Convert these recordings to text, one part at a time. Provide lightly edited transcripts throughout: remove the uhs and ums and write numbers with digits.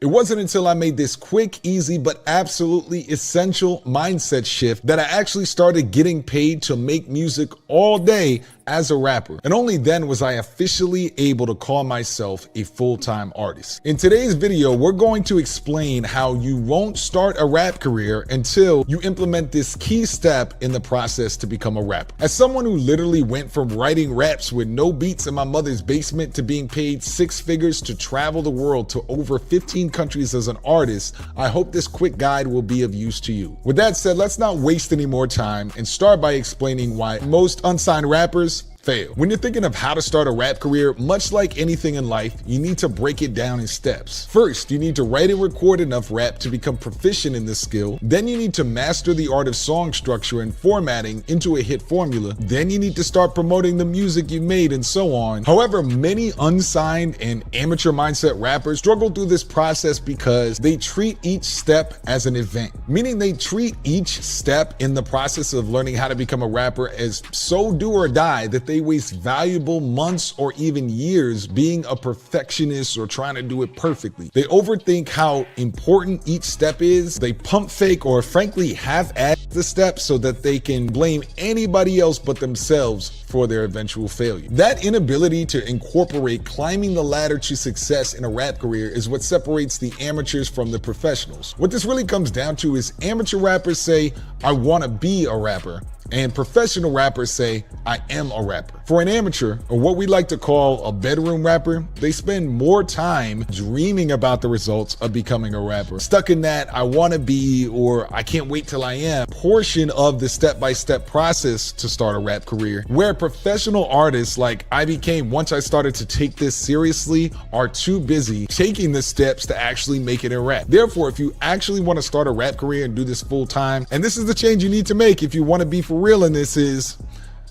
It wasn't until I made this quick, easy, but absolutely essential mindset shift that I actually started getting paid to make music all day as a rapper. And only then was I officially able to call myself a full-time artist. In today's video, we're going to explain how you won't start a rap career until you implement this key step in the process to become a rapper. As someone who literally went from writing raps with no beats in my mother's basement to being paid 6 figures to travel the world to over 15 countries as an artist, I hope this quick guide will be of use to you. With that said, let's not waste any more time and start by explaining why most unsigned rappers fail. When you're thinking of how to start a rap career, much like anything in life, you need to break it down in steps. First, you need to write and record enough rap to become proficient in this skill. Then you need to master the art of song structure and formatting into a hit formula. Then you need to start promoting the music you made and so on. However, many unsigned and amateur mindset rappers struggle through this process because they treat each step as an event, meaning they treat each step in the process of learning how to become a rapper as so do or die that they waste valuable months or even years being a perfectionist or trying to do it perfectly. They overthink how important each step is. They pump fake or frankly half-ass the steps so that they can blame anybody else but themselves for their eventual failure. That inability to incorporate climbing the ladder to success in a rap career is what separates the amateurs from the professionals. What this really comes down to is amateur rappers say, "I want to be a rapper," and professional rappers say, "I am a rapper." For an amateur, or what we like to call a bedroom rapper, they spend more time dreaming about the results of becoming a rapper, stuck in that "I want to be" or "I can't wait till I am" portion of the step-by-step process to start a rap career, where professional artists like I became once I started to take this seriously are too busy taking the steps to actually make it in rap. Therefore, if you actually want to start a rap career and do this full time, and this is the change you need to make if you want to be for real in this, is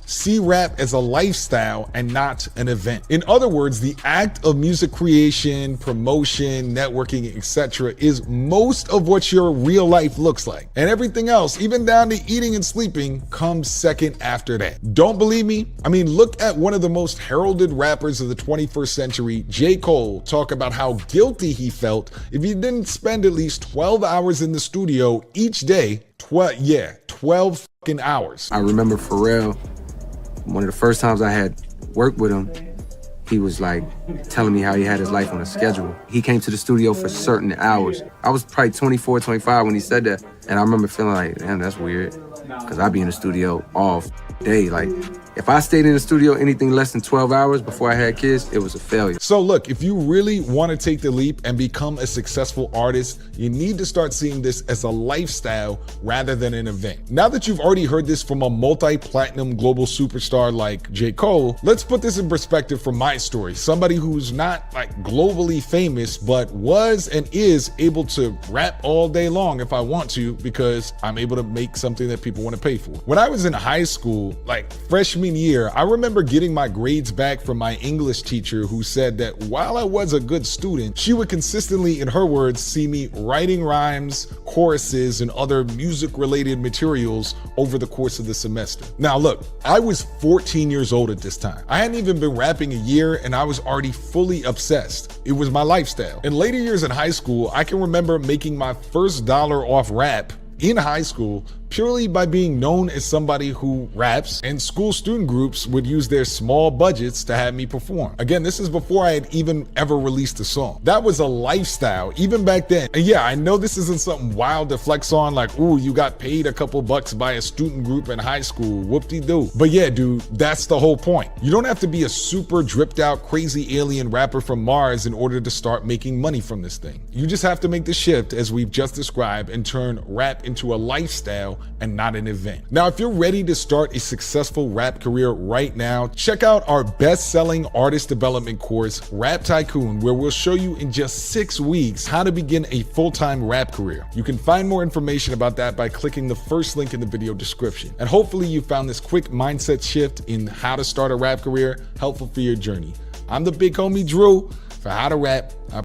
see rap as a lifestyle and not an event. In other words, the act of music creation, promotion, networking, etc. is most of what your real life looks like. And everything else, even down to eating and sleeping, comes second after that. Don't believe me? I mean, look at one of the most heralded rappers of the 21st century, J. Cole, talk about how guilty he felt if he didn't spend at least 12 hours in the studio each day. 12 fucking hours. I remember Pharrell, one of the first times I had worked with him, he was like telling me how he had his life on a schedule. He came to the studio for certain hours. I was probably 24, 25 when he said that. And I remember feeling like, damn, that's weird. Cause I'd be in the studio all day. Like, if I stayed in the studio anything less than 12 hours before I had kids, it was a failure. So look, if you really want to take the leap and become a successful artist, you need to start seeing this as a lifestyle rather than an event. Now that you've already heard this from a multi-platinum global superstar like J. Cole, let's put this in perspective from my story. Somebody who's not like globally famous, but was and is able to rap all day long if I want to, because I'm able to make something that people want to pay for. When I was in high school, like freshman year, I remember getting my grades back from my English teacher, who said that while I was a good student, she would consistently, in her words, see me writing rhymes, choruses, and other music-related materials over the course of the semester. Now look, I was 14 years old at this time. I hadn't even been rapping a year and I was already fully obsessed. It was my lifestyle. In later years in high school, I can remember making my first dollar off rap in high school purely by being known as somebody who raps, and school student groups would use their small budgets to have me perform. Again, this is before I had even ever released a song. That was a lifestyle even back then. And yeah, I know this isn't something wild to flex on, like, ooh, you got paid a couple bucks by a student group in high school, whoop-de-doo. But yeah, dude, that's the whole point. You don't have to be a super dripped out crazy alien rapper from Mars in order to start making money from this thing. You just have to make the shift as we've just described and turn rap into a lifestyle and not an event. Now, if you're ready to start a successful rap career right now, check out our best-selling artist development course, Rap Tycoon, where we'll show you in just 6 weeks how to begin a full-time rap career. You can find more information about that by clicking the first link in the video description. And hopefully you found this quick mindset shift in how to start a rap career helpful for your journey. I'm the big homie Drew for How to Rap.